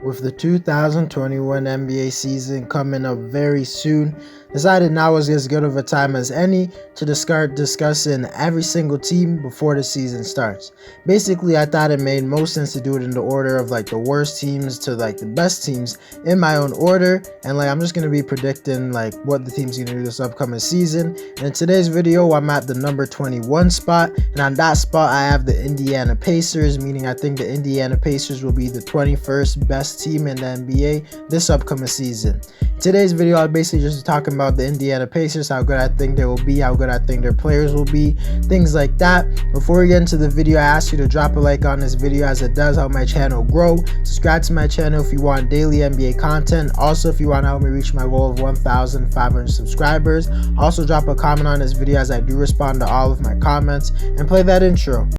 With the 2021 NBA season coming up very soon, decided now was as good of a time as any to start discussing every single team before the season starts. Basically, I thought it made most sense to do it in the order of the worst teams to the best teams in my own order, and I'm just gonna be predicting what the team's gonna do this upcoming season. And in today's video, I'm at the number 21 spot, and on that spot I have the Indiana Pacers, meaning I think the Indiana Pacers will be the 21st best team in the NBA this upcoming season. Today's video, I'll basically just talking about the Indiana Pacers, how good I think they will be, how good I think their players will be, things like that. Before we get into the video, I ask you to drop a like on this video as it does help my channel grow. Subscribe to my channel if you want daily NBA content. Also, if you want to help me reach my goal of 1,500 subscribers. Also, drop a comment on this video as I do respond to all of my comments, and play that intro.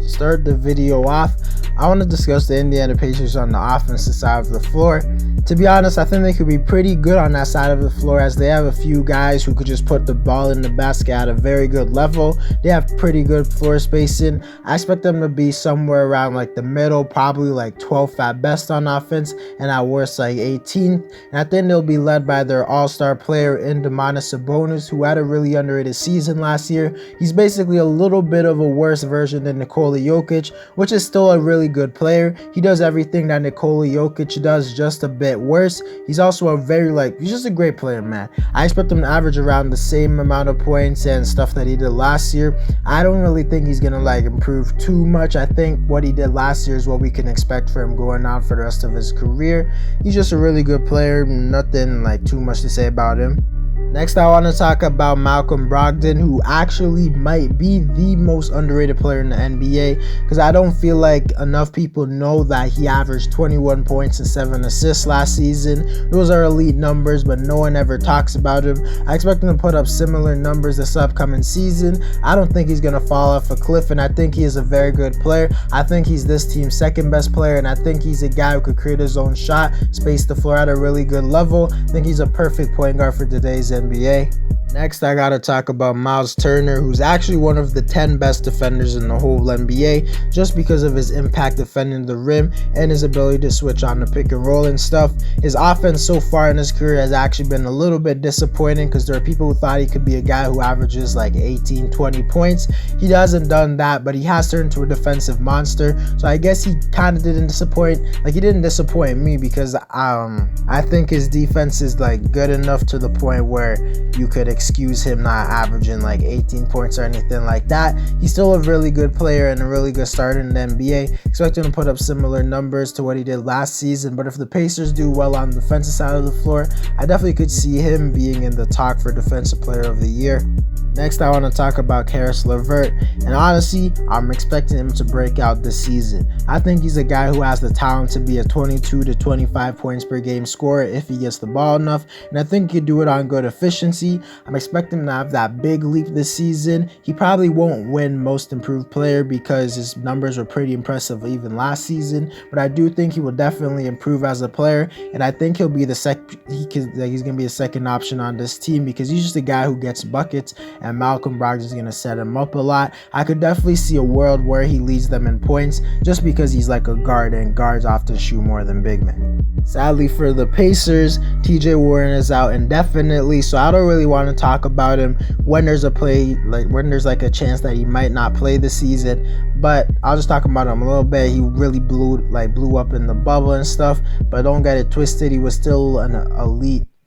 Start the video off, I want to discuss the Indiana Pacers on the offensive side of the floor. To be honest, I think they could be pretty good on that side of the floor, as they have a few guys who could just put the ball in the basket at a very good level. They have pretty good floor spacing. I expect them to be somewhere around the middle, probably 12th at best on offense, and at worst 18th. And I think they'll be led by their all-star player in Domantas Sabonis, who had a really underrated season last year. He's basically a little bit of a worse version than Nikola Jokic, which is still a really good player. He does everything that Nikola Jokic does, just a bit worse. He's also a very he's just a great player, man. I expect him to average around the same amount of points and stuff that he did last year. I don't really think he's gonna improve too much. I think what he did last year is what we can expect for him going on for the rest of his career. He's just a really good player, nothing too much to say about him. Next, I want to talk about Malcolm Brogdon, who actually might be the most underrated player in the NBA, because I don't feel like enough people know that he averaged 21 points and 7 assists last season. Those are elite numbers, but no one ever talks about him. I expect him to put up similar numbers this upcoming season. I don't think he's going to fall off a cliff, and I think he is a very good player. I think he's this team's second best player, and I think he's a guy who could create his own shot, space the floor at a really good level. I think he's a perfect point guard for today's NBA. Next, I gotta talk about Miles Turner, who's actually one of the 10 best defenders in the whole NBA, just because of his impact defending the rim and his ability to switch on the pick and roll and stuff. His offense so far in his career has actually been a little bit disappointing, because there are people who thought he could be a guy who averages 18, 20 points. He hasn't done that, but he has turned into a defensive monster. So I guess he kind of didn't disappoint. He didn't disappoint me, because I think his defense is good enough to the point where you could excuse him not averaging 18 points or anything like that. He's still a really good player and a really good starter in the NBA. Expect him to put up similar numbers to what he did last season, but if the Pacers do well on the defensive side of the floor, I definitely could see him being in the talk for Defensive Player of the Year. Next, I want to talk about Charis Levert, and honestly, I'm expecting him to break out this season. I think he's a guy who has the talent to be a 22 to 25 points per game scorer if he gets the ball enough, and I think he could do it on good efficiency. I'm expecting him to have that big leap this season. He probably won't win Most Improved Player because his numbers were pretty impressive even last season, but I do think he will definitely improve as a player, and I think he'll be he's gonna be a second option on this team, because he's just a guy who gets buckets, and Malcolm Brogdon is going to set him up a lot. I could definitely see a world where he leads them in points, just because he's a guard, and guards often shoot more than big men. Sadly for the Pacers, TJ Warren is out indefinitely, so I don't really want to talk about him when there's a a chance that he might not play this season. But I'll just talk about him a little bit. He really blew up in the bubble and stuff, but don't get it twisted. He was still an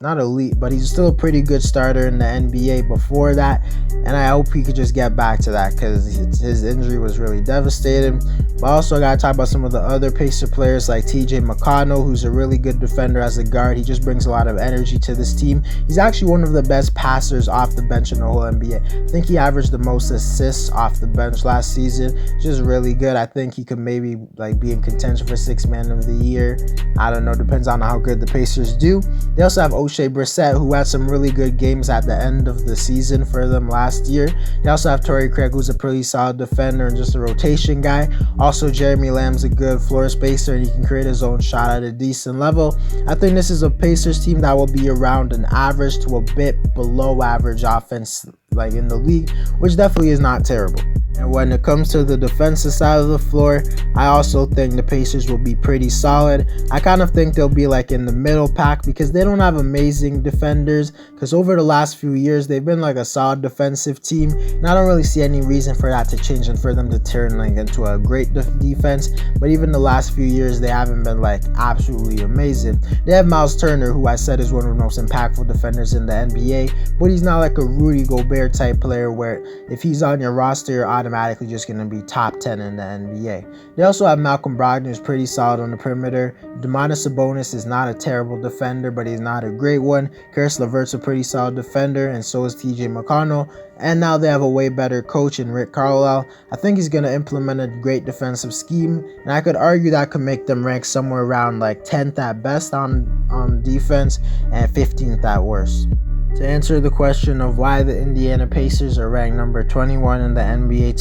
not elite, but he's still a pretty good starter in the NBA before that, and I hope he could just get back to that, because his injury was really devastating. But also, I gotta talk about some of the other Pacer players like TJ Mcconnell, who's a really good defender as a guard. He just brings a lot of energy to this team. He's actually one of the best passers off the bench in the whole NBA. I think he averaged the most assists off the bench last season, just really good. I think he could maybe be in contention for 6th man of the year. I don't know, depends on how good the Pacers do. They also have Shea Brissett, who had some really good games at the end of the season for them last year. They also have Torrey Craig, who's a pretty solid defender and just a rotation guy. Also, Jeremy Lamb's a good floor spacer, and he can create his own shot at a decent level. I think this is a Pacers team that will be around an average to a bit below average offense like in the league, which definitely is not terrible. And when it comes to the defensive side of the floor, I also think the Pacers will be pretty solid. I kind of think they'll be like in the middle pack because they don't have amazing defenders, because over the last few years they've been like a solid defensive team, and I don't really see any reason for that to change and for them to turn like into a great defense. But even the last few years they haven't been like absolutely amazing. They have Miles Turner, who I said is one of the most impactful defenders in the NBA, but he's not like a Rudy Gobert type player where if he's on your roster you're automatically just going to be top 10 in the NBA. They also have Malcolm Brogdon, who's pretty solid on the perimeter. Domantas Sabonis is not a terrible defender, but he's not a great one. Charis Levert's a pretty solid defender, and so is TJ McConnell. And now they have a way better coach in Rick Carlisle. I think he's going to implement a great defensive scheme, and I could argue that could make them rank somewhere around like 10th at best on defense and 15th at worst. To answer the question of why the Indiana Pacers are ranked number 21 in the NBA,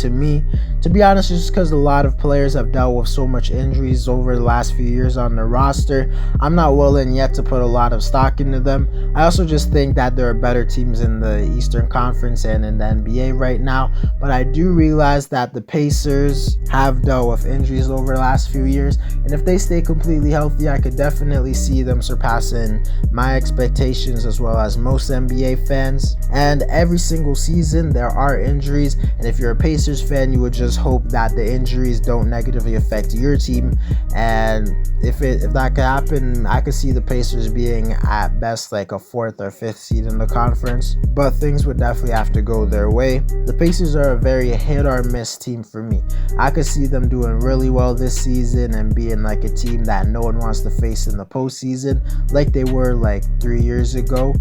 to be honest, it's just because a lot of players have dealt with so much injuries over the last few years on the roster. I'm not willing yet to put a lot of stock into them. I also just think that there are better teams in the Eastern Conference and in the NBA right now, but I do realize that the Pacers have dealt with injuries over the last few years, and if they stay completely healthy, I could definitely see them surpassing my expectations as well as most NBA fans. And every single season there are injuries, and if you're a Pacers fan, you would just hope that the injuries don't negatively affect your team. And if that could happen, I could see the Pacers being at best like a 4th or 5th seed in the conference, but things would definitely have to go their way. The Pacers are a very hit or miss team for me. I could see them doing really well this season and being like a team that no one wants to face in the postseason like they were like 3 years ago,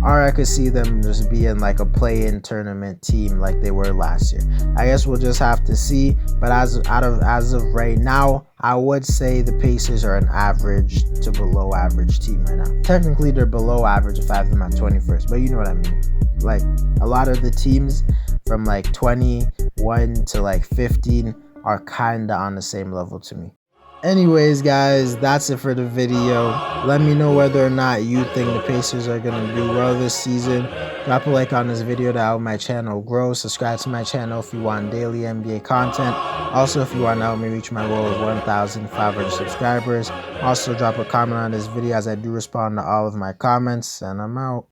or I could see them just being like a play-in tournament team like they were last year. I guess we'll just have to see, but as of right now, I would say the Pacers are an average to below average team right now. Technically they're below average if I have them at 21st, but you know what I mean. Like a lot of the teams from like 21 to like 15 are kinda on the same level to me. Anyways, guys, that's it for the video. Let me know whether or not you think the Pacers are going to do well this season. Drop a like on this video to help my channel grow. Subscribe to my channel if you want daily NBA content. Also, if you want to help me reach my goal of 1,500 subscribers. Also, drop a comment on this video as I do respond to all of my comments. And I'm out.